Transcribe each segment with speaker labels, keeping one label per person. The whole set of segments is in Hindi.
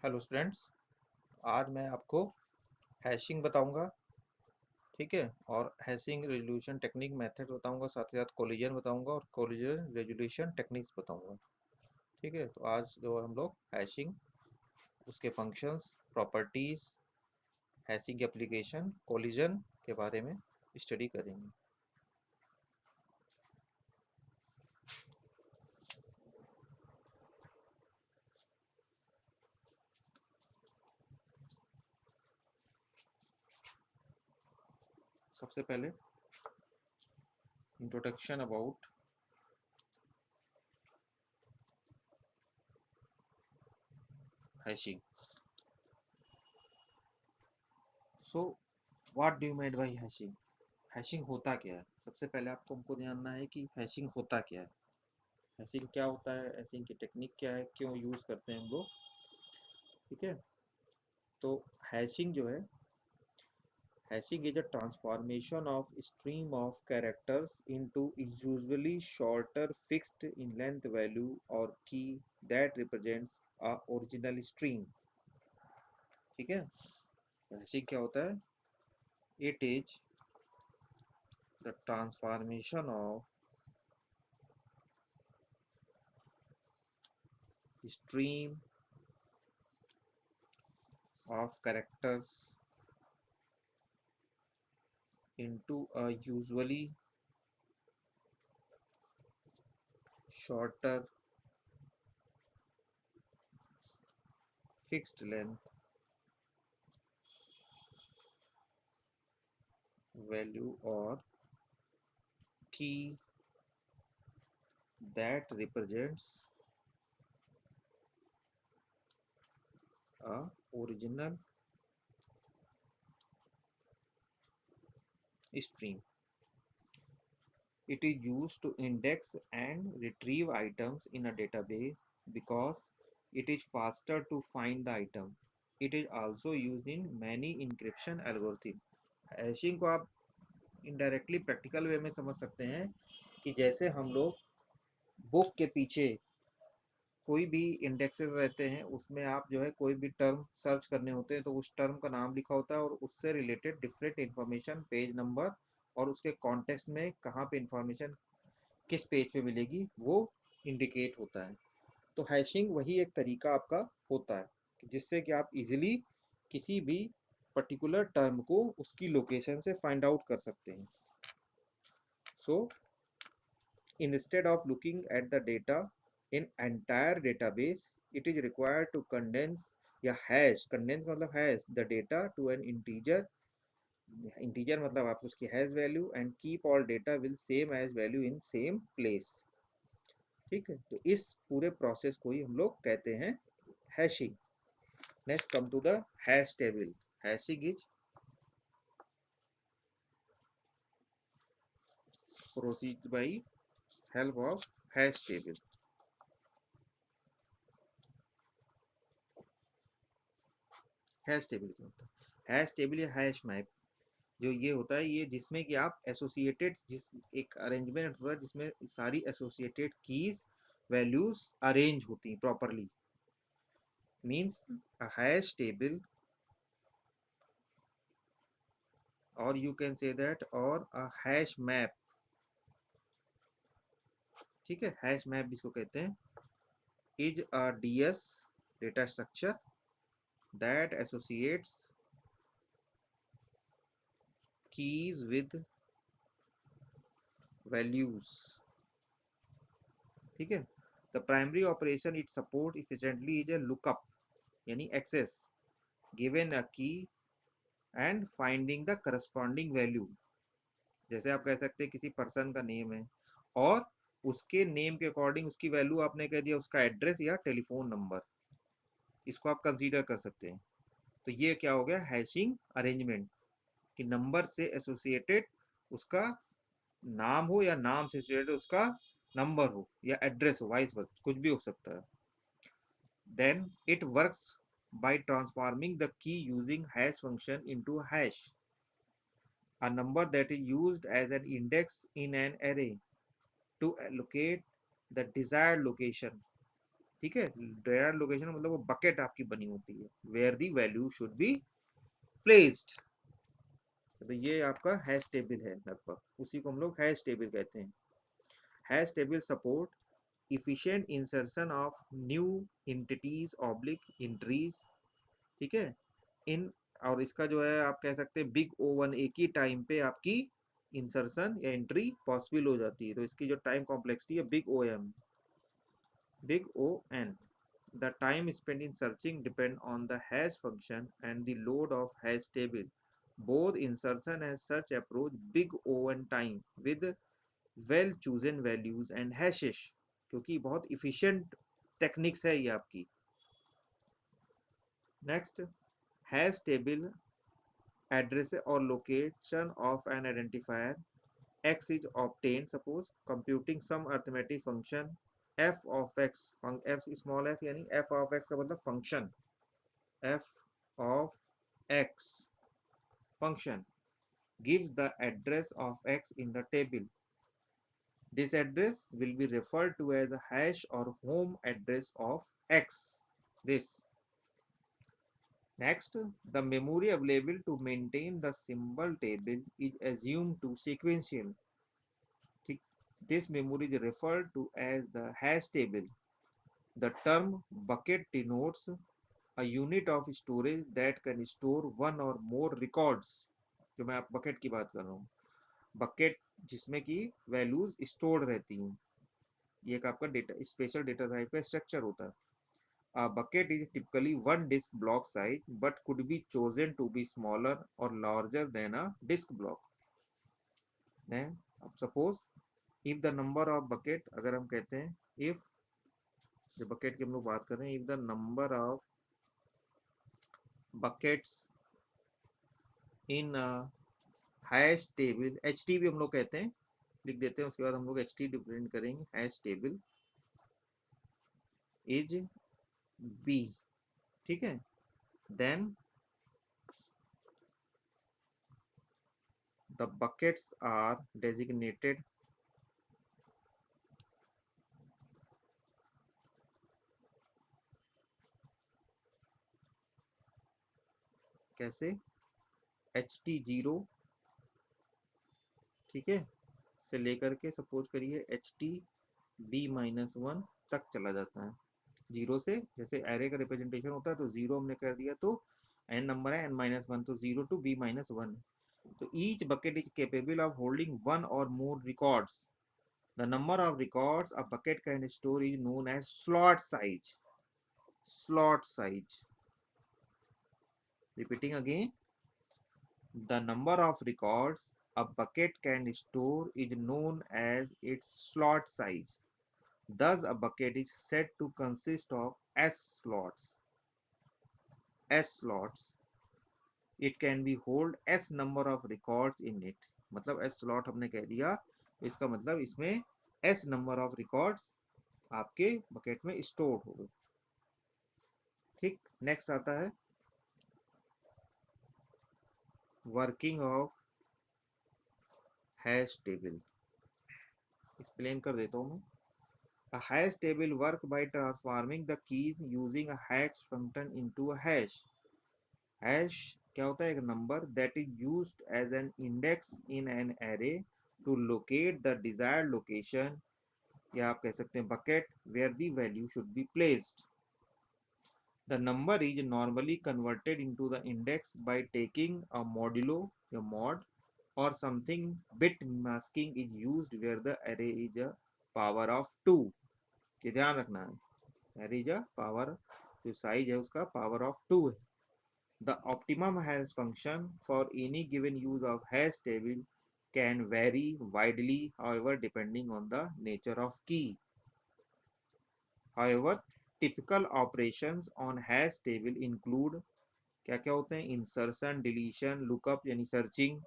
Speaker 1: Hello students. आज मैं आपको हैशिंग बताऊंगा। ठीक है। और हैशिंग रेजोल्यूशन टेक्निक मेथड बताऊंगा, साथ ही साथ कोलिजन बताऊंगा और कोलिजन रेजोल्यूशन टेक्निक्स बताऊंगा। ठीक है। तो आज जो हम लोग हैशिंग, उसके functions, properties, hashing application, collision के बारे में स्टडी करेंगे। सबसे पहले introduction about hashing. So what do you mean by hashing? Hashing होता क्या है? सबसे पहले आपको हमको जानना है कि हैशिंग होता क्या है, हैशिंग क्या होता है, हैशिंग की टेक्निक क्या है, क्यों यूज़ करते हैं हम लोग। ठीक है। तो हैशिंग जो है, hashing is a transformation of stream of characters into usually shorter fixed in length value और की that represents a original stream. ठीक है। हैशिंग क्या होता है? It is the transformation of stream of characters into a usually shorter fixed length value or key that represents a original stream. It is used to index and retrieve items in a database because it is faster to find the item. It is also used in many encryption algorithms. Hashing को आप इनडायरेक्टली प्रैक्टिकल वे में समझ सकते हैं कि जैसे हम लोग बुक के पीछे कोई भी इंडेक्सेस रहते हैं, उसमें आप जो है कोई भी टर्म सर्च करने होते हैं तो उस टर्म का नाम लिखा होता है और उससे related different information, page number और उसके कॉन्टेक्स्ट में कहाँ पे इंफॉर्मेशन किस पेज पे मिलेगी वो इंडिकेट होता है। तो हैशिंग वही एक तरीका आपका होता है जिससे कि आप इजीली किसी भी पर्टिकुलर टर्म को उसकी लोकेशन से फाइंड आउट कर सकते हैं। सो instead of looking at the data in entire database, it is required to condense या hash, condense मतलब hash the data to an integer, integer मतलब आप उसकी hash value and keep all data will same as value in same place। ठीक है। तो इस पूरे प्रोसेस को ही हम लोग कहते हैं hashing. Next come to the hash table. Hashing is proceed by help of hash table. Hash table क्या होता है? हैश टेबल या हैश मैप जो ये होता है, ये जिसमें कि आप एसोसिएटेड, जिस एक अरेंजमेंट होता है जिसमें सारी एसोसिएटेड कीज वैल्यूज अरेंज होती हैं properly, means a hash table, और यू कैन से दैट और अ हैश मैप। ठीक है। हैश मैप जिसको कहते हैं is a DS data structure that associates keys with values. ठीक है। The primary operation it support efficiently is a lookup यानी एक्सेस गिवन अ की and finding the corresponding value. जैसे आप कह सकते हैं किसी पर्सन का नेम है और उसके नेम के अकॉर्डिंग उसकी वैल्यू आपने कह दिया उसका एड्रेस या टेलीफोन नंबर, इसको आप कंसीडर कर सकते हैं। तो ये क्या हो गया? हैशिंग अरेंजमेंट कि नंबर से एसोसिएटेड उसका नाम हो या नाम से एसोसिएटेड उसका नंबर हो या एड्रेस हो, वाइस वर्सा कुछ भी हो सकता है। Then it works by transforming the key using hash function into a hash, a number that is used as an index in an array to allocate the desired location. ठीक है, desired लोकेशन मतलब वो बकेट आपकी बनी होती है where the value should be placed. तो ये आपका हैश टेबल है, लगभग उसी को हम लोग हैश टेबल कहते हैं। Hash table support efficient insertion of new entities oblique entries, ठीक है, इन, और इसका जो है आप कह सकते हैं बिग ओ वन, एक ही टाइम पे आपकी इंसर्शन या एंट्री पॉसिबल हो जाती है, तो इसकी जो टाइम कॉम्प्लेक्सिटी है big O M, big O N. The time spent in searching depend on the hash function and the load of hash table. Both insertion and search approach big O and time with well chosen values and hashes, क्योंकि बहुत efficient techniques है ये आपकी। Next, hash table address or location of an identifier x is obtained, suppose computing some arithmetic function f of x, f small f यानी f of x का मतलब function f of x function gives the address of x in the table. This address will be referred to as a hash or home address of x. This. Next, the memory available to maintain the symbol table is assumed to sequential. This memory is referred to as the hash table. The term bucket denotes a unit of storage that can store one or more records. जो मैं आप बकेट की बात कर रहा हूँ, बकेट जिसमें की वैल्यूज स्टोर्ड रहती हैं, ये एक आपका डेटा स्पेशल डेटा टाइप का स्ट्रक्चर होता है। A bucket is typically one disk block size but could be chosen to be smaller or larger than a disk block. Then, suppose if the number of bucket, अगर हम कहते हैं if, जो बकेट की हम लोग बात कर रहे हैं, if the number of buckets in a hash table, ht भी हम लोग कहते हैं, लिख देते हैं, उसके बाद हम लोग ht डिफरेंट करेंगे, hash table is b, ठीक है, then the buckets are designated कैसे, ht0, ठीक है, से लेकर के सपोज करिए ht b-1 तक चला जाता है। जीरो से, जैसे एरे का रिप्रेजेंटेशन होता है तो जीरो हमने कर दिया तो एन नंबर है n-1, तो 0 to b-1। तो each bucket is capable of holding one or more records. The number of records a bucket can store is known as slot size. Slot size, repeating again, the number of records a bucket can store is known as its slot size. Thus, a bucket is said to consist of S slots. S slots. It can be hold S number of records in it. मतलब S slot हमने कह दिया, इसका मतलब इसमें S number of records आपके बकेट में स्टोर हो गए। ठीक, नेक्स्ट आता है working of hash table. Explain कर देता हूँ मैं। A hash table works by transforming the keys using a hash function into a hash. Hash क्या होता है, एक number that is used as an index in an array to locate the desired location, या आप कह सकते हैं bucket where the value should be placed. The number is normally converted into the index by taking a modulo, a mod, or something bit masking is used where the array is a power of 2. ये ध्यान रखना है, एरे इज पावर, जो साइज है उसका पावर ऑफ 2 है। The optimum hash function for any given use of hash table can vary widely, however depending on the nature of key. However typical operations on hash table include, क्या क्या होते हैं, इंसर्शन, डिलीशन, लुकअप यानी searching.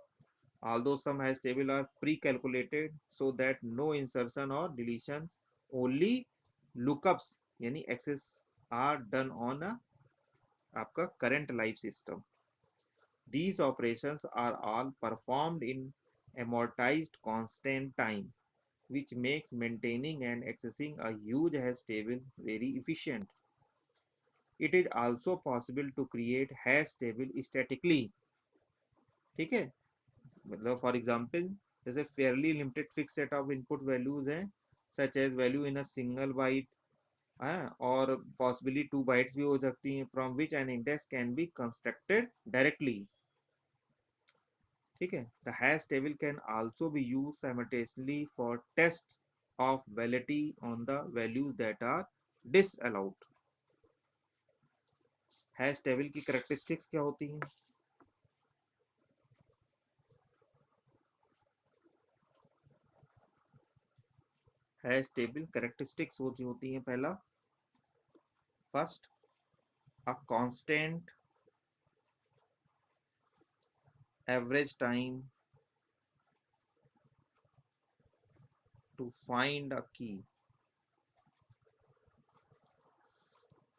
Speaker 1: Although some hash table are pre-calculated so that no insertion or deletion, only lookups यानी access are done on a आपका current live system. These operations are all performed in amortized constant time. which makes maintaining and accessing a huge hash table very efficient. It is also possible to create hash table statically. ठीक है, मतलब फॉर एग्जांपल जैसे fairly limited fix set of input values हैं, such as value in a single byte, है, और पॉसिबली 2 बाइट्स भी हो सकती हैं, from which an index can be constructed directly. ठीक है, the hash table can also be use simultaneously for test of validity on the values that are disallowed. Hash table की कैरेक्टरिस्टिक्स क्या होती हैं? हैश टेबल कैरेक्टरिस्टिक्स होती हैं, पहला, first, a constant average time to find a key.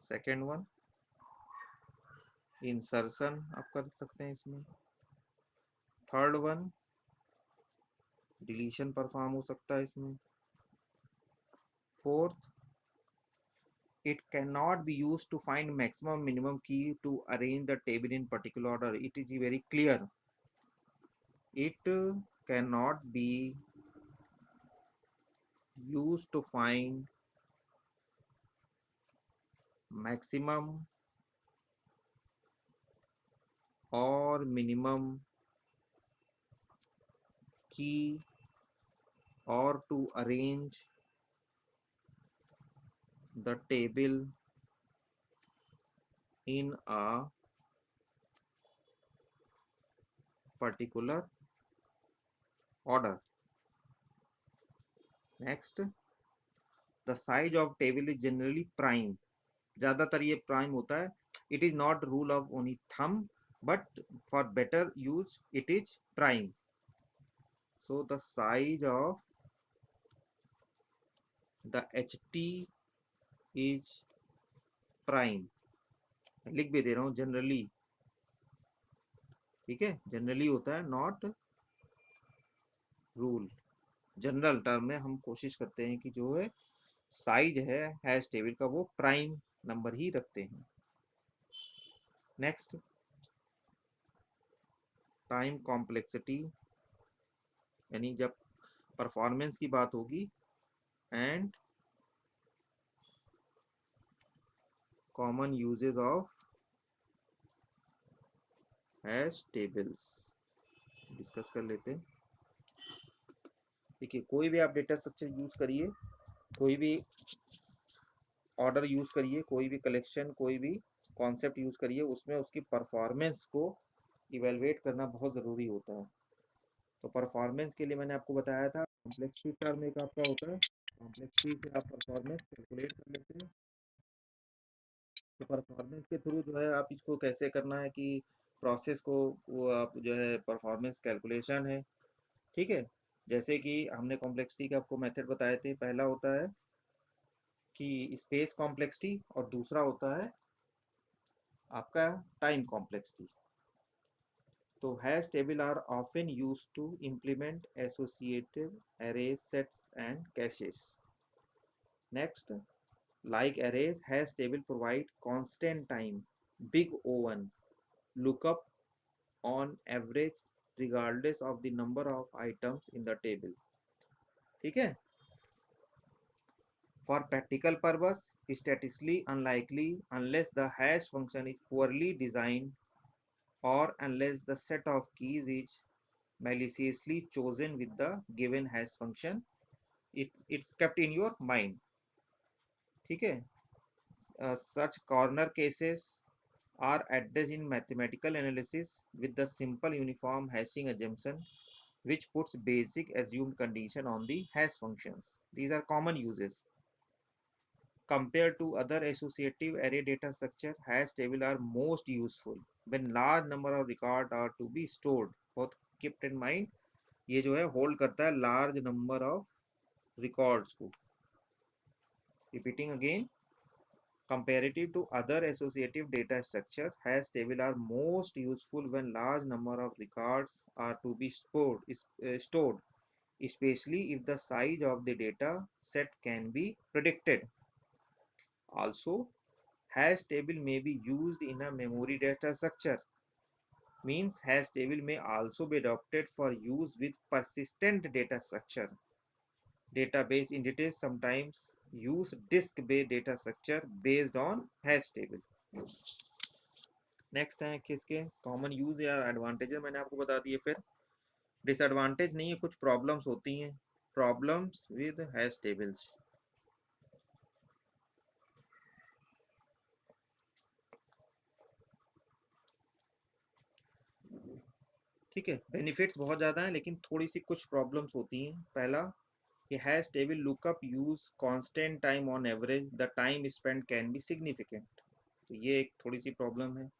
Speaker 1: Second one, insertion आप कर सकते हैं इसमें. थर्ड वन, डिलीशन परफॉर्म हो सकता है इसमें. Fourth, it cannot be used to find maximum minimum key to arrange the table in particular order. It is very clear. It cannot be used to find maximum or minimum key or to arrange the table in a particular order. Next, the size of table is generally prime. ज़्यादातर ये prime होता है. It is not rule of only thumb, but for better use it is prime. So the size of the HT is prime. लिख भी दे रहा हूँ generally. ठीक है, generally होता है, not rule. जनरल टर्म में हम कोशिश करते हैं कि जो है साइज है हैश टेबल का वो प्राइम नंबर ही रखते हैं. नेक्स्ट, टाइम कॉम्प्लेक्सिटी, यानी जब परफॉर्मेंस की बात होगी, and common uses of hash tables discuss कर लेते हैं. देखिए, कोई भी आप डेटा स्ट्रक्चर यूज करिए, कोई भी ऑर्डर यूज करिए, कोई भी कलेक्शन, कोई भी कॉन्सेप्ट यूज करिए, उसमें उसकी परफॉर्मेंस को इवेलुएट करना बहुत ज़रूरी होता है. तो परफॉर्मेंस के लिए मैंने आपको बताया था, कॉम्प्लेक्सिटी टर्म एक आपका होता है, कॉम्प्लेक्सिटी से आप परफॉर्मेंस कैलकुलेट कर लेते हैं. तो परफॉर्मेंस के थ्रू जो है आप इसको कैसे करना है कि प्रोसेस को वो आप जो है परफॉर्मेंस कैलकुलेशन है. ठीक है, जैसे कि हमने कॉम्प्लेक्सिटी के आपको मेथड बताए थे. पहला होता है कि स्पेस कॉम्प्लेक्सिटी और दूसरा होता है आपका टाइम कॉम्प्लेक्सिटी. तो hash table are often used to implement associative array sets and caches. Next, like arrays, hash table provide constant time, big O1, lookup on average regardless of the number of items in the table. ठीक है, for practical purpose, statistically unlikely unless the hash function is poorly designed or unless the set of keys is maliciously chosen with the given hash function. It's kept in your mind. ठीक है, such corner cases are addressed in mathematical analysis with the simple uniform hashing assumption, which puts basic assumed condition on the hash functions. These are common uses. Compared to other associative array data structure, hash table are most useful when large number of records are to be stored. बहुत kept in mind, ये जो है होल्ड करता है लार्ज नंबर ऑफ रिकॉर्ड्स को. Repeating again, comparative to other associative data structures, hash tables are most useful when large number of records are to be stored. especially if the size of the data set can be predicted. Also, hash table may be used in a memory data structure. Means hash table may also be adopted for use with persistent data structure. Database entities sometimes use disk-based data structure based on hash table. Next है किसके कॉमन यूज या एडवांटेजेस मैंने आपको बता दिए। फिर डिसएडवांटेज नहीं है, कुछ प्रॉब्लम्स होती हैं। Problems with hash tables. ठीक है, बेनिफिट्स बहुत ज़्यादा हैं लेकिन थोड़ी सी कुछ प्रॉब्लम्स होती हैं। पहला कि hash table lookup use constant time on average, the time spend can be significant. तो ये एक थोड़ी सी प्रॉब्लम है।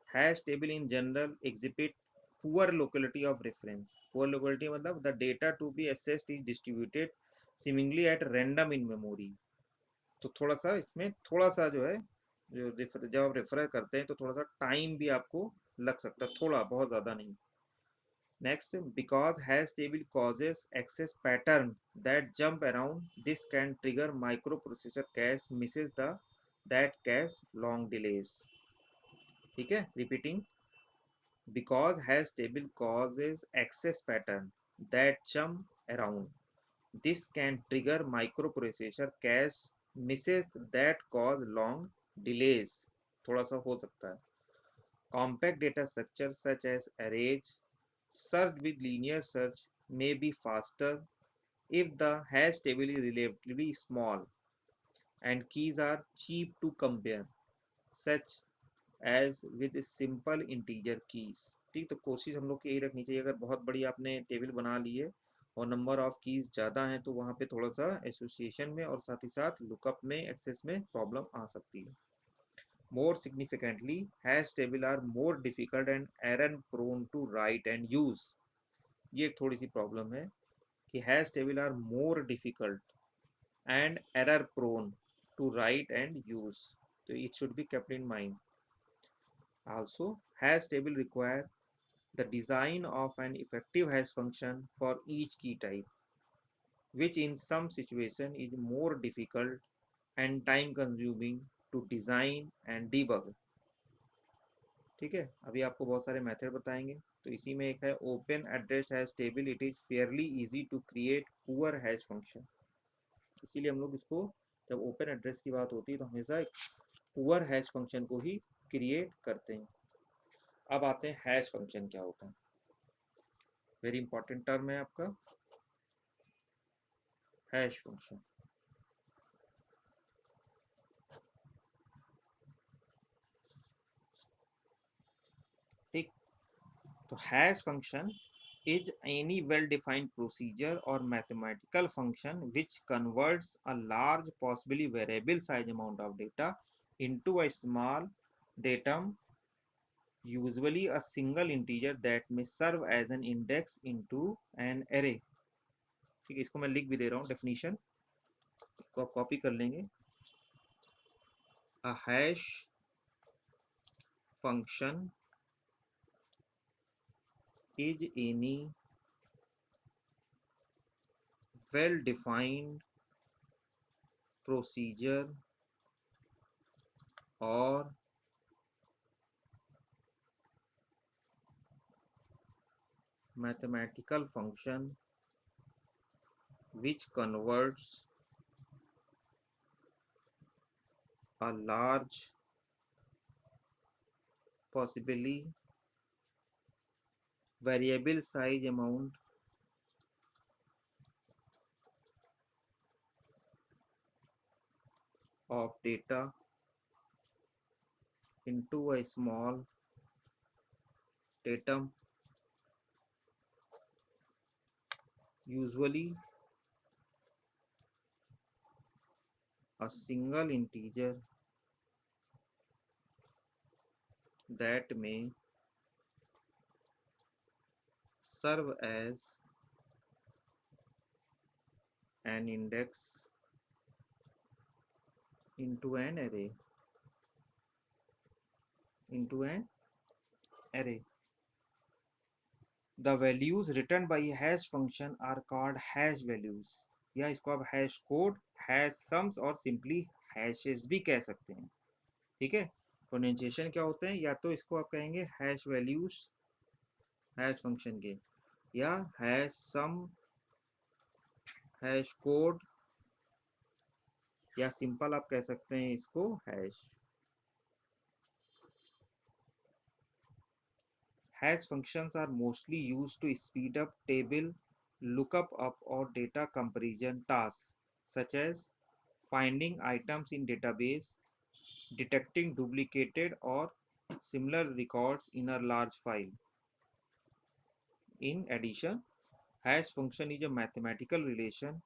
Speaker 1: Hash table in general exhibit poor locality of reference. Poor locality मतलब the data to be accessed is distributed seemingly at random in memory. तो थोड़ा सा इसमें थोड़ा सा जो है, जो जब आप रेफर करते हैं तो थोड़ा सा टाइम भी आपको लग सकता है, थोड़ा, बहुत ज़्यादा नहीं। Next, because hash table causes access pattern that jump around, this can trigger microprocessor cache misses the that cache long delays. ठीक है, repeating, because hash table causes access pattern that jump around, this can trigger microprocessor cache misses that cause long delays. थोड़ा सा हो सकता है। Compact data structure such as arrays search with linear search may be faster if the hash table is relatively small and keys are cheap to compare, such as with simple integer keys. ठीक, तो कोशिश हम लोग की यही रखनी चाहिए, अगर बहुत बड़ी आपने टेबल बना ली है और नंबर ऑफ कीज ज़्यादा हैं तो वहाँ पे थोड़ा सा एसोसिएशन में और साथ ही साथ लुकअप में एक्सेस में प्रॉब्लम आ सकती है। More significantly, hash table are more difficult and error prone to write and use. ये एक थोड़ी सी प्रॉब्लम है कि hash table are more difficult and error prone to write and use. So it should be kept in mind. Also, hash table require the design of an effective hash function for each key type, which in some situation is more difficult and time consuming to design and debug. ठीक है, अभी आपको बहुत सारे मेथड बताएंगे। तो इसी में एक है open address hash table, it is fairly easy to create poor hash function. इसीलिए हम लोग इसको, जब ओपन एड्रेस की बात होती है तो हमेशा एक पुअर हैश फंक्शन को ही क्रिएट करते हैं। अब आते हैं हैश फंक्शन क्या होता है। वेरी इंपॉर्टेंट टर्म है आपका हैश फंक्शन। ठीक, तो hash function is any well-defined procedure or mathematical function which converts a large possibly variable size amount of data into a small datum, usually a single integer that may serve as an index into an array. ठीक है, इसको मैं लिख भी दे रहा हूँ डेफिनेशन, इसको आप कॉपी कर लेंगे। a hash function is any well-defined procedure or mathematical function which converts a large, possibly variable size amount of data into a small datum, usually a single integer that may serve as an index into an array, into an array. The values return by hash function are called hash values, या इसको आप हैश कोड, हैश सम्स और सिंपली हैशेस भी कह सकते हैं। ठीक है, प्रोनाउंसिएशन क्या होते हैं, या तो इसको आप कहेंगे हैश वैल्यूज हैश फंक्शन के, या हैश सम, हैश कोड, या सिंपल आप कह सकते हैं इसको hash. Hash functions are mostly used to speed up table lookup up or data comparison tasks, such as finding items in database, detecting duplicated or similar records in a large file. In addition, hash function is a mathematical relation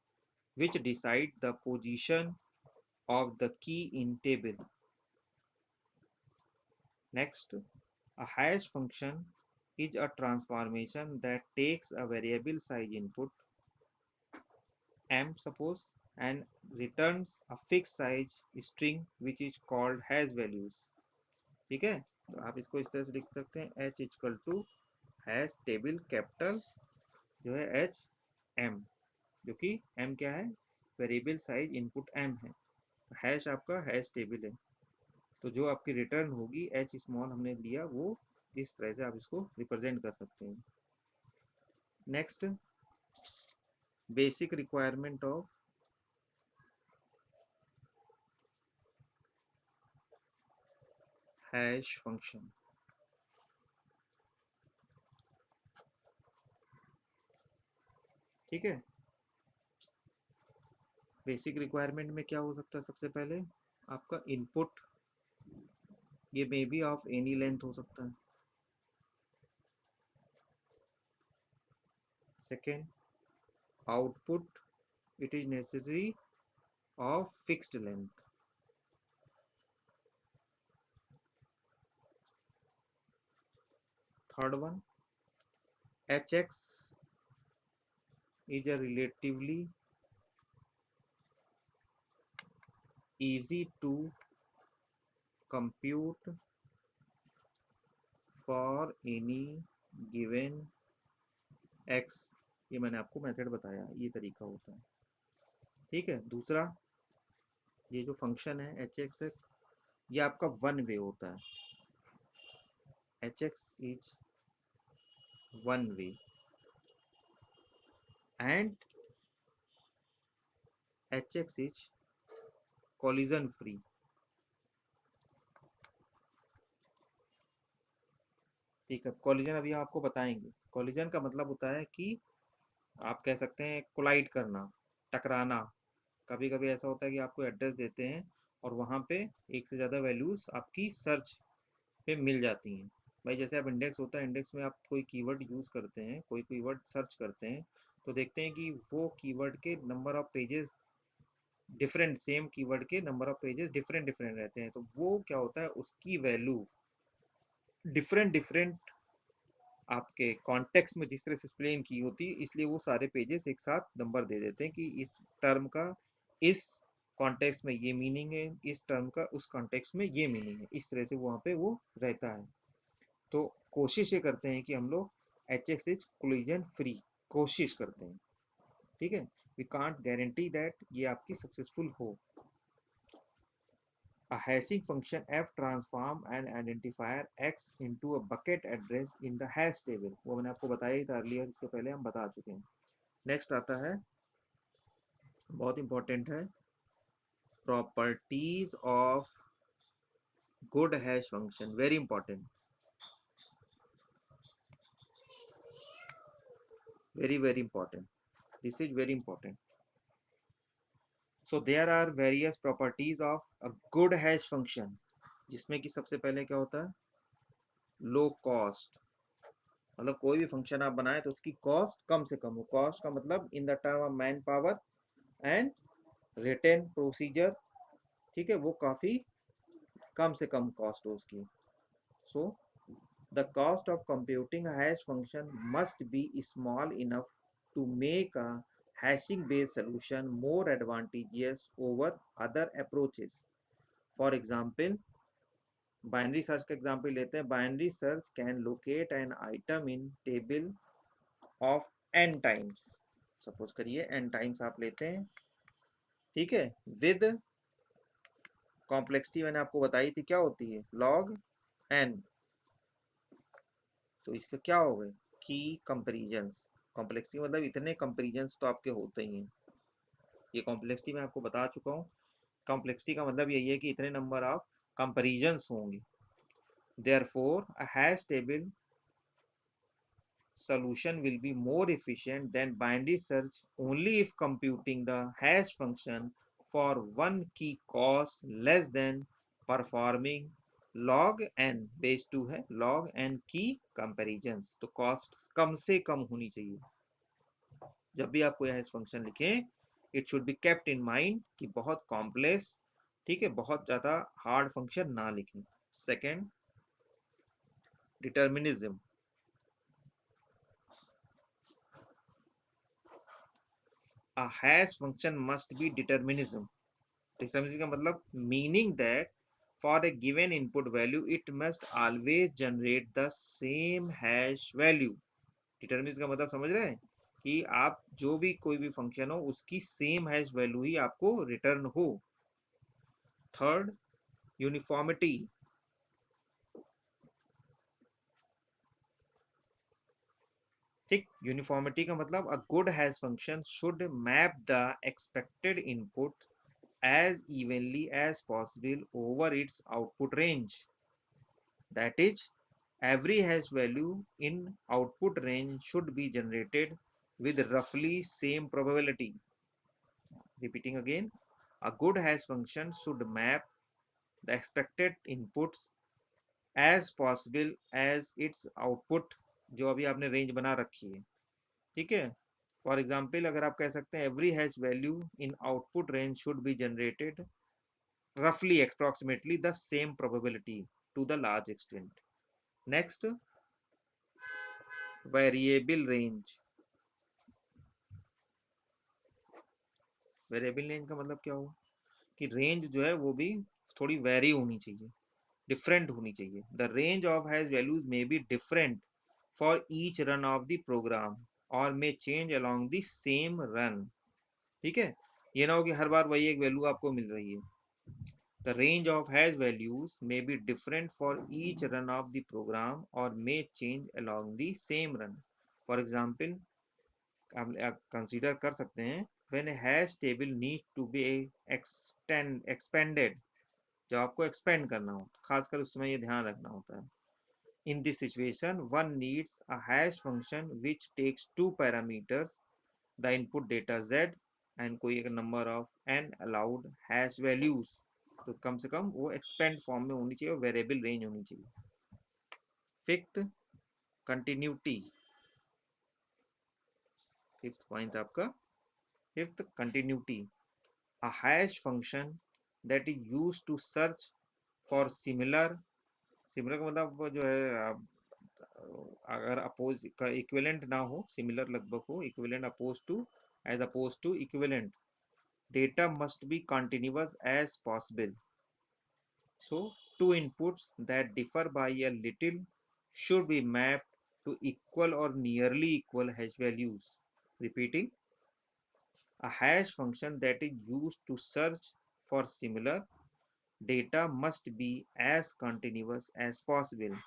Speaker 1: which decide the position of the key in table. Next, a hash function is a transformation that takes a variable size input m suppose and returns a fixed size string which is called hash values। ठीक है, तो आप इसको इस तरह से लिख सकते हैं h equal to hash table capital जो है h m, जो कि m क्या है, वेरिएबल साइज इनपुट m है, हैश आपका हैश टेबल है, तो जो आपकी रिटर्न होगी h स्मॉल हमने लिया वो इस तरह से आप इसको रिप्रेजेंट कर सकते हैं। Next, basic requirement of hash function. ठीक है, बेसिक रिक्वायरमेंट में क्या हो सकता है, सबसे पहले आपका इनपुट, ये may be of any length हो सकता है। Second, output it is necessary of fixed length. Third one, H x is a relatively easy to compute for any given x। ये मैंने आपको मेथड बताया, ये तरीका होता है। ठीक है, दूसरा, ये जो फंक्शन है एच एक्स, ये आपका वन वे होता है, H x is one way and H x is collision free. ठीक है, कॉलिजन अभी हम आपको बताएंगे। कॉलिजन का मतलब होता है कि आप कह सकते हैं कोलाइड करना, टकराना। कभी कभी ऐसा होता है कि आपको एड्रेस देते हैं और वहाँ पे एक से ज़्यादा वैल्यूज़ आपकी सर्च पे मिल जाती हैं। भाई जैसे आप इंडेक्स होता है, इंडेक्स में आप कोई कीवर्ड यूज़ करते हैं, कोई कीवर्ड सर्च करते हैं, तो देखते हैं कि वो कीवर्ड के number of pages different, same keyword के number of pages different different रहते हैं, तो वो क्या होता है, उसकी वैल्यू डिफरेंट डिफरेंट आपके कॉन्टेक्स्ट में जिस तरह से एक्सप्लेन की होती है, इसलिए वो सारे पेजेस एक साथ नंबर दे देते हैं कि इस टर्म का इस कॉन्टेक्स्ट में ये मीनिंग है, इस टर्म का उस कॉन्टेक्स्ट में ये मीनिंग है, इस तरह से वहाँ पे वो रहता है। तो कोशिश ये करते हैं कि हम लोग H x is collision free, कोशिश करते हैं। ठीक है, वी कांट गारंटी दैट ये आपकी सक्सेसफुल हो। A hashing function f transform an identifier x into a bucket address in the hash table। वो मैंने आपको बताया ही था अर्लियर, इसके पहले हम बता चुके हैं। नेक्स्ट आता है, बहुत इंपॉर्टेंट है, properties of good hash function, very important, very very important, this is very important. So there are various properties of a good hash function, जिसमें कि सबसे पहले क्या होता है, लो कॉस्ट। मतलब कोई भी फंक्शन आप बनाए तो उसकी कॉस्ट कम से कम हो। कॉस्ट का मतलब in the term of man power and written procedure. ठीक है, वो काफ़ी कम से कम कॉस्ट हो उसकी। So the cost of computing hash function must be small enough to make a hashing based solution more advantageous over other approaches. For example, binary search का एग्जाम्पल लेते हैं। Binary search can locate an item in table of n times, suppose करिए n टाइम्स आप लेते हैं, ठीक है, विद कॉम्प्लेक्सिटी मैंने आपको बताई थी क्या होती है, log n। तो इसका क्या हो गए की कंपेरिजन्स, कॉम्प्लेक्सिटी मतलब इतने कंपेरिजन्स तो आपके होते ही हैं, ये कॉम्प्लेक्सिटी मैं आपको बता चुका हूँ। कॉम्प्लेक्सिटी का मतलब यही है कि इतने नंबर ऑफ कंपेरिजन्स होंगे। Therefore a hash table solution will be more efficient than binary search only if computing the hash function for one key costs less than performing log n base 2 है log n की comparisons, तो कॉस्ट कम से कम होनी चाहिए। जब भी आप कोई हैश फंक्शन लिखें it should be kept in mind कि बहुत कॉम्प्लेक्स, ठीक है, बहुत ज्यादा हार्ड फंक्शन ना लिखें। Second, determinism. A hash function must be determinism. Determinism का मतलब meaning that for a given input value it must always generate the same hash value. Determinism का मतलब समझ रहे हैं कि आप जो भी कोई भी फंक्शन हो उसकी सेम हैश वैल्यू ही आपको रिटर्न हो। Third, uniformity. ठीक, यूनिफॉर्मिटी का मतलब अ good hash function should map the expected input as evenly as possible over its output range. That is, every hash value in output range should be generated with roughly same probability. Repeating again, a good hash function should map the expected inputs as possible as its output, जो अभी आपने रेंज बना रखी है, ठीक है। फॉर एग्जाम्पल अगर आप कह सकते हैं every hash value in output range should be generated roughly approximately the same probability to the large extent. Next, variable range. Variable range का मतलब क्या हुआ कि रेंज जो है वो भी थोड़ी वेरी होनी चाहिए, डिफरेंट होनी चाहिए। The range of hash values may be different for each run of the program और may change along the same run, ठीक है। ये ना हो कि हर बार वही एक वैल्यू आपको मिल रही है। The range of hash values may be different for each run of the program or may change along the same run. For example, आप consider कर सकते हैं when a hash table needs to be expanded, जब आपको expand करना हो, खासकर उस समय ये ध्यान रखना होता है। In this situation, one needs a hash function which takes two parameters, the input data z and कोई एक number of n allowed hash values, तो कम से कम वो एक्सपेंड फॉर्म में होनी चाहिए और वेरिएबल रेंज होनी चाहिए। Fifth, continuity. फिफ्थ पॉइंट आपका, fifth continuity. A hash function that is used to search for similar, similar का मतलब जो है अगर अपोज का इक्विवेलेंट ना हो, सिमिलर लगभग हो, equivalent opposed to, as opposed to equivalent, data must be continuous as possible. So, two inputs that differ by a little should be mapped to equal or nearly equal hash values. Repeating, a hash function that is used to search for similar data must be as continuous as possible.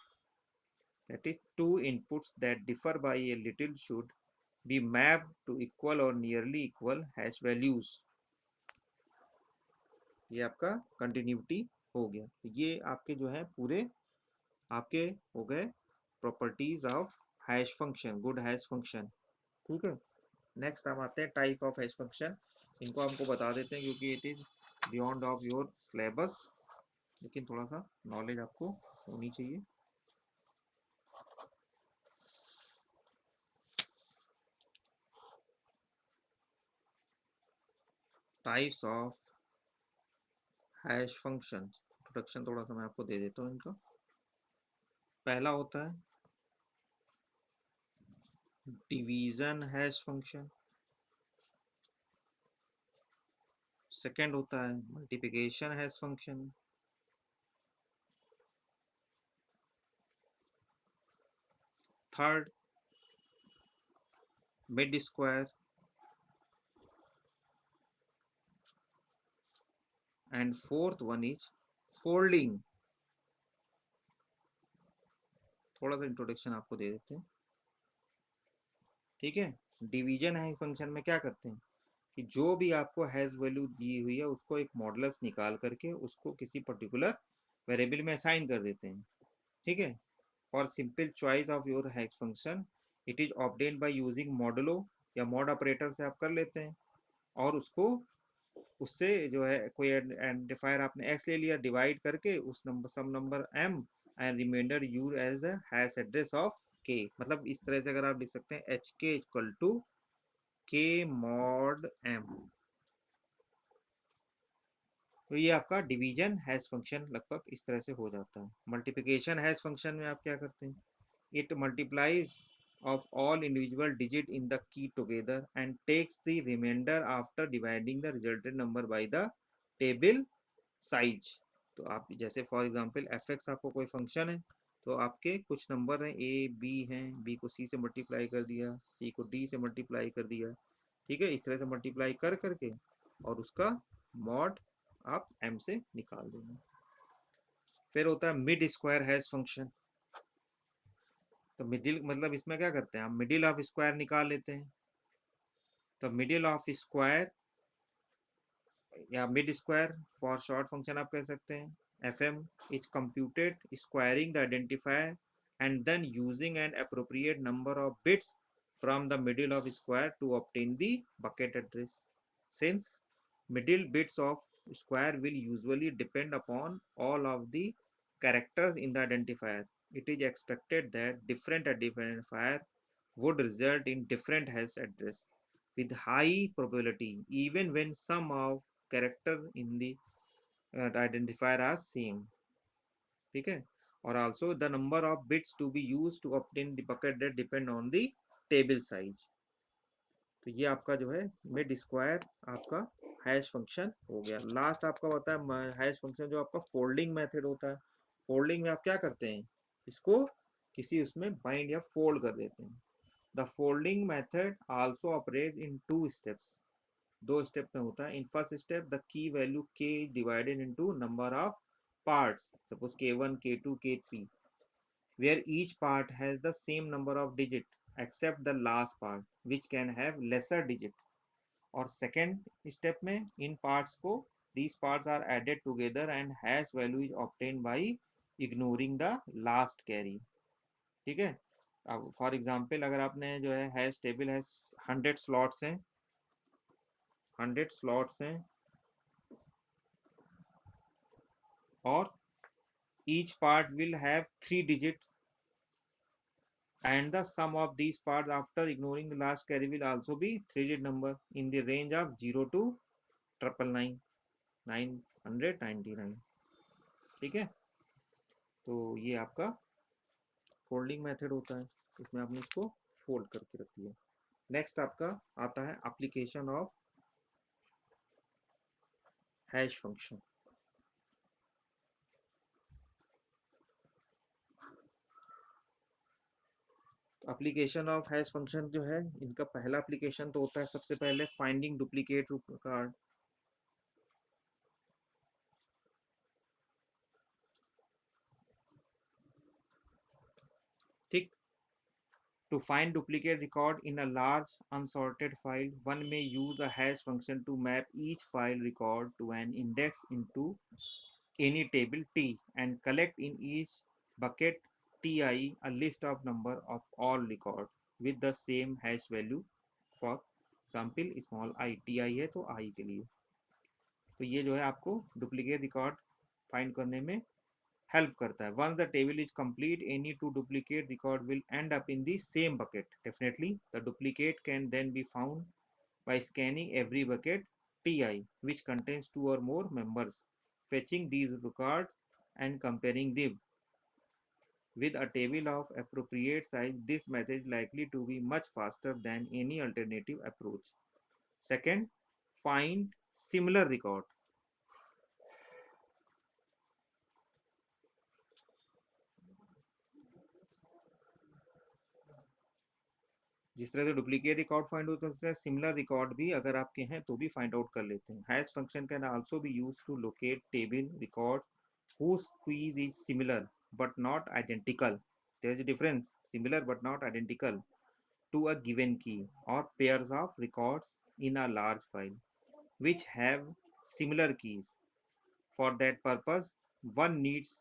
Speaker 1: That is, two inputs that differ by a little should be mapped to equal or nearly equal hash values. ये आपका कंटिन्यूटी हो गया। ये आपके जो है पूरे आपके हो गए properties of hash function, good hash function, ठीक है। नेक्स्ट हम आते हैं टाइप ऑफ हैश फंक्शन। इनको हमको बता देते हैं क्योंकि it is beyond of your syllabus, लेकिन थोड़ा सा नॉलेज आपको होनी चाहिए। Types of hash function, introduction थोड़ा सा मैं आपको दे देता हूँ इनका। पहला होता है डिवीजन हैश फंक्शन, सेकेंड होता है multiplication hash function, third mid square, and fourth one is folding. थोड़ा सा इंट्रोडक्शन आपको दे देते हैं, ठीक है। डिवीजन है फंक्शन में क्या करते हैं कि जो भी आपको हैज वैल्यू दी हुई है उसको एक मॉडुलस निकाल करके उसको किसी पर्टिकुलर वेरिएबल में असाइन कर देते हैं, ठीक है। For simple choice of your hash function it is obtained by using modulo या मॉड ऑपरेटर से आप कर लेते हैं, और उसको उससे जो है कोई आइडेंटिफायर आपने एक्स ले लिया, डिवाइड करके उस number some number M and remainder use as the hash address of के। मतलब इस तरह से अगर आप लिख सकते हैं एच के इक्वल टू के मॉड एम। तो ये आपका डिवीजन हैश फंक्शन लगभग इस तरह से हो जाता है। मल्टीप्लिकेशन हैश फंक्शन में आप क्या करते हैं, it multiplies of all individual digit in the key together and takes the remainder after dividing the resultant number by the table size। तो आप जैसे फॉर एग्जांपल एफ एक्स आपको कोई फंक्शन है, तो आपके कुछ नंबर हैं ए बी हैं, बी को सी से मल्टीप्लाई कर दिया, सी को डी से मल्टीप्लाई कर दिया, ठीक है। इस तरह से मल्टीप्लाई कर करके और उसका मॉड आप एम से निकाल देंगे। फिर होता है मिड स्क्वायर हैश फंक्शन। तो मिडिल मतलब इसमें क्या करते हैं, हम मिडिल ऑफ स्क्वायर निकाल लेते हैं। तो मिडिल ऑफ स्क्वायर या mid square for short function आप कह सकते हैं। F M is computed squaring the identifier and then using an appropriate number of bits from the middle of square to obtain the bucket address. Since middle bits of square will usually depend upon all of the characters in the identifier, it is expected that different identifier would result in different hash address with high probability even when some of character in the identifier are same, ठीक है। और also the number of bits to be used to obtain the bucket that depend on the table size। तो ये आपका जो है मिड स्क्वायर आपका हैश फंक्शन हो गया। लास्ट आपका होता है हैश फंक्शन जो आपका फोल्डिंग मेथड होता है। फोल्डिंग में आप क्या करते हैं, इसको किसी उसमें बाइंड या फोल्ड कर देते हैं। The folding method also operate in two steps, दो स्टेप में होता है। In first step the key value के divided into number of parts, suppose k1 k2 k3, where each part has the same number of digit except the last part which can have lesser digit। और second step में इन parts को these parts are added together and hash value is obtained by ignoring the last carry, ठीक है। अब फॉर एग्जाम्पल अगर आपने जो है हैश टेबल है 100 स्लॉट्स हैं, 100 स्लॉट्स हैं और each part will have 3 digit and the sum of these parts after ignoring the last carry will also be 3-digit number in the range of 0 to 999 999, ठीक है। तो ये आपका फोल्डिंग मेथड होता है, इसमें आपने इसको फोल्ड करके रख दिया। नेक्स्ट आपका आता है application of hash function. Application of hash function जो है इनका पहला एप्लीकेशन तो होता है सबसे पहले फाइंडिंग डुप्लीकेट कार्ड, ठीक। To find duplicate record in a large unsorted file, one may use a hash function to map each file record to an index into any table T and collect in each bucket Ti a list of number of all record with the same hash value। For example small I, Ti है तो I के लिए। तो ये जो है आपको डुप्लीकेट रिकॉर्ड फाइंड करने में help करता है। Once the table is complete, any two duplicate record will end up in the same bucket। Definitely, the duplicate can then be found by scanning every bucket Ti which contains two or more members, fetching these records and comparing them with a table of appropriate size. This method is likely to be much faster than any alternative approach। Second, find similar record। जिस तरह से डुप्लीकेट रिकॉर्ड फाइंड होता है सिमिलर रिकॉर्ड भी अगर आपके हैं तो भी फाइंड आउट कर लेते हैं। Hash function can also be use to locate table record whose quiz is similar but not identical. There is a difference, similar but not identical to a given key or pairs of records in a large file which have similar keys. For that purpose, one needs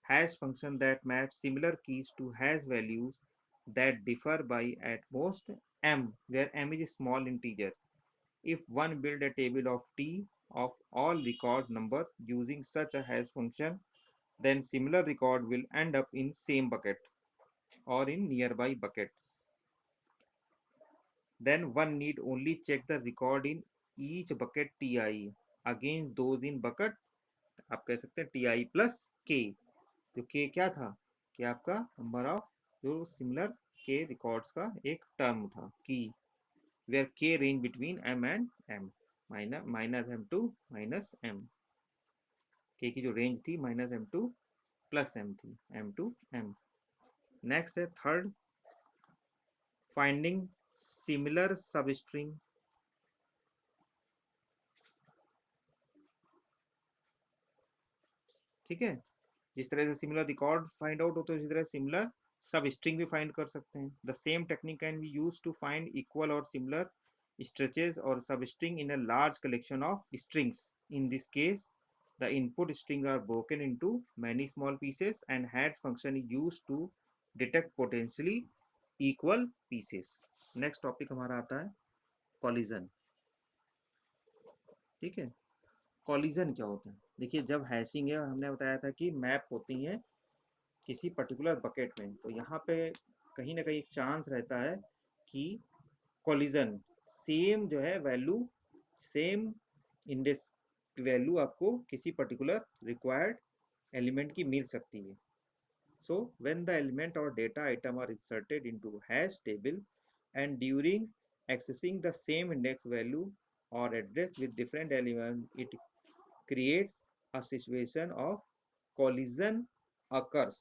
Speaker 1: hash function that match similar keys to hash values that differ by at most m, where m is a small integer. If one build a table of t of all record number using such a hash function, then similar record will end up in same bucket or in nearby bucket. Then one need only check the record in each bucket ti against those in bucket, आप कह सकते हैं ti plus k, जो k क्या था कि आपका नंबर ऑफ जो सिमिलर के रिकॉर्ड्स का एक टर्म था की, where k range between m and m, minus m2 minus m, k की जो रेंज थी माइनस m2 प्लस m थी, m2 m। नेक्स्ट है थर्ड, फाइंडिंग सिमिलर सबस्ट्रिंग। ठीक है, जिस तरह से सिमिलर रिकॉर्ड फाइंड आउट होते हैं उसी तरह सिमिलर सब स्ट्रिंग भी फाइंड कर सकते हैं। The same technique can be use to find equal और सिमिलर स्ट्रेचेस और substring in a large collection of strings. In this case the input string are broken into many small pieces and hash function is used to detect potentially equal pieces। Next topic हमारा आता है कॉलिजन। ठीक है, कॉलिजन क्या होता है? देखिए जब हैशिंग है, और हमने बताया था कि मैप होती हैं किसी पर्टिकुलर बकेट में, तो यहाँ पे कहीं ना कहीं एक चांस रहता है कि कॉलिजन सेम जो है वैल्यू, सेम इंडेक्स वैल्यू आपको किसी पर्टिकुलर रिक्वायर्ड एलिमेंट की मिल सकती है। सो व्हेन द एलिमेंट और data item are inserted into hash table and during accessing the same index value or address with different element, it creates a situation of collision occurs।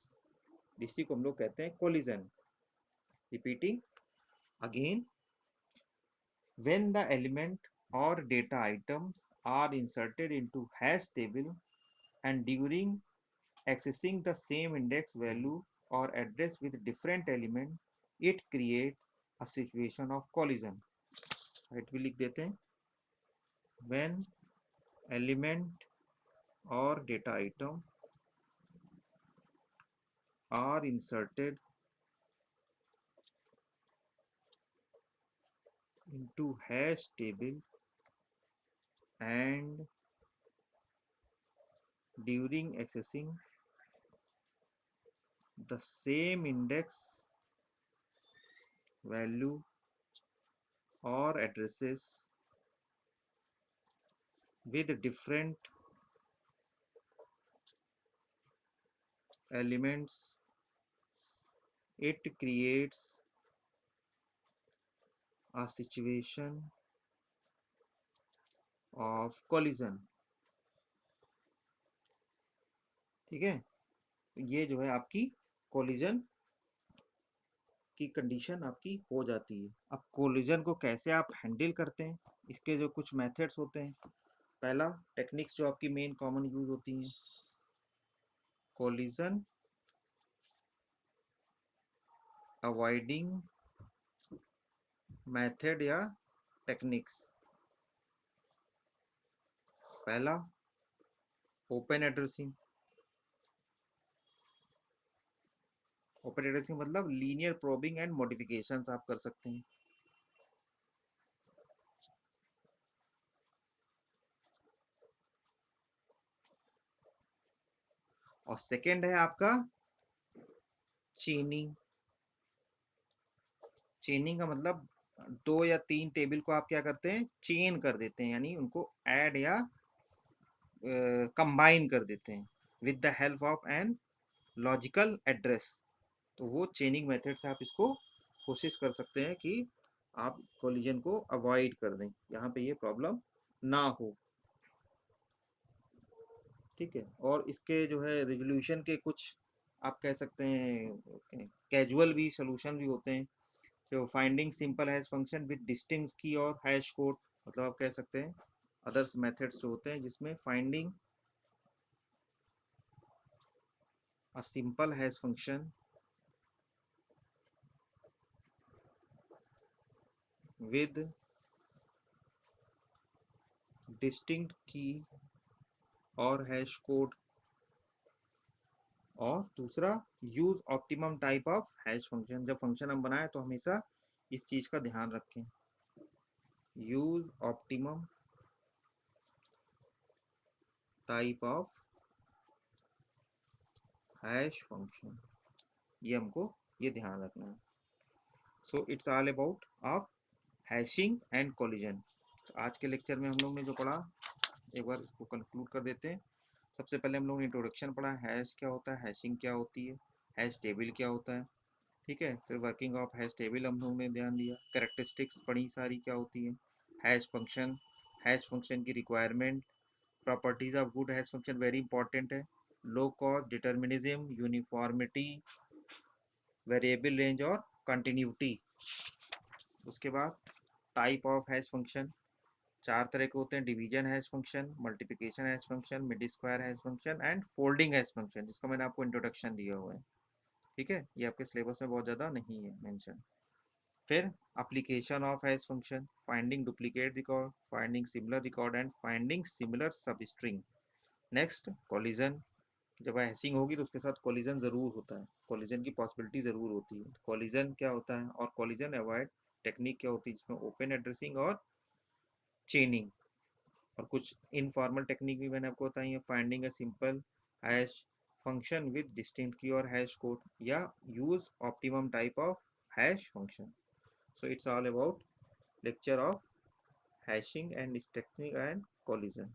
Speaker 1: इसी को हम लोग कहते हैं collision. Repeating again, when the element or data items are inserted into hash table and during accessing the same index value or address with different element, it creates a situation of collision। Right भी लिख देते हैं, when element or data item are inserted into hash table and during accessing the same index value or addresses with different elements, it creates a situation of collision। ठीक है, ये जो है आपकी कोलिजन की कंडीशन आपकी हो जाती है। अब कोलिजन को कैसे आप हैंडल करते हैं, इसके जो कुछ मेथड्स होते हैं। पहला टेक्निक्स जो आपकी मेन कॉमन यूज होती हैं, कोलिजन अवॉइडिंग मेथड या टेक्निक्स। पहला ओपन एड्रेसिंग। ओपन एड्रेसिंग मतलब लीनियर प्रोबिंग एंड मॉडिफिकेशंस आप कर सकते हैं। और सेकंड है आपका चेनिंग। चेनिंग का मतलब दो या तीन टेबल को आप क्या करते हैं, चेन कर देते हैं, यानी उनको ऐड या कंबाइन कर देते हैं with the help of an logical address. तो वो चेनिंग मेथड से आप इसको कोशिश कर सकते हैं कि आप कोलिजन को अवॉइड कर दें, यहाँ पे ये प्रॉब्लम ना हो। ठीक है, और इसके जो है रेजोल्यूशन के कुछ आप कह सकते हैं कैजुअल भी सोल्यूशन भी होते हैं। जो finding simple hash function with distinct की और हैश कोड, मतलब आप कह सकते हैं अदर्स मेथड्स जो होते हैं जिसमें finding a simple hash function with distinct की और हैश कोड, और दूसरा use optimum type of hash function. जब फंक्शन हम बनाए तो हमेशा इस चीज का ध्यान रखें, use optimum type of hash function, ये हमको ये ध्यान रखना है। So it's all about of hashing and collision. आज के लेक्चर में हम लोग ने जो पढ़ा, एक बार इसको कंक्लूड कर देते हैं। सबसे पहले हम लोग ने इंट्रोडक्शन पढ़ा, हैश क्या होता है, हैशिंग क्या होती है, हैश टेबल क्या होता है, ठीक है। फिर वर्किंग ऑफ हैश टेबल हम लोग ने ध्यान दिया, कैरेक्टरिस्टिक्स पढ़ी सारी क्या होती है, हैश फंक्शन की requirement, properties of good hash function very important है, low cost, determinism, uniformity, variable range और कंटिन्यूटी। उसके बाद टाइप ऑफ हैश फंक्शन, चार तरह के होते हैं, division hash function, multiplication hash function, mid square hash function and folding hash function, जिसका मैंने आपको इंट्रोडक्शन दिया हुआ है, ठीक है। ये आपके सिलेबस में बहुत ज़्यादा नहीं है मेंशन। फिर application of hash function, finding duplicate record, finding similar record and finding similar सब स्ट्रिंग। नेक्स्ट कोलिजन, जब हैशिंग होगी तो उसके साथ कोलिजन ज़रूर होता है, कोलिजन की पॉसिबिलिटी ज़रूर होती है। कोलिजन क्या होता है और कोलिजन अवॉइड टेक्निक क्या होती है, जिसमें ओपन एड्रेसिंग और चेनिंग और कुछ इनफॉर्मल टेक्निक भी मैंने आपको बताई है, finding a simple hash function with distinct की और हैश कोड, या use optimum type of hash function. So it's all about lecture of hashing and stacking and collision.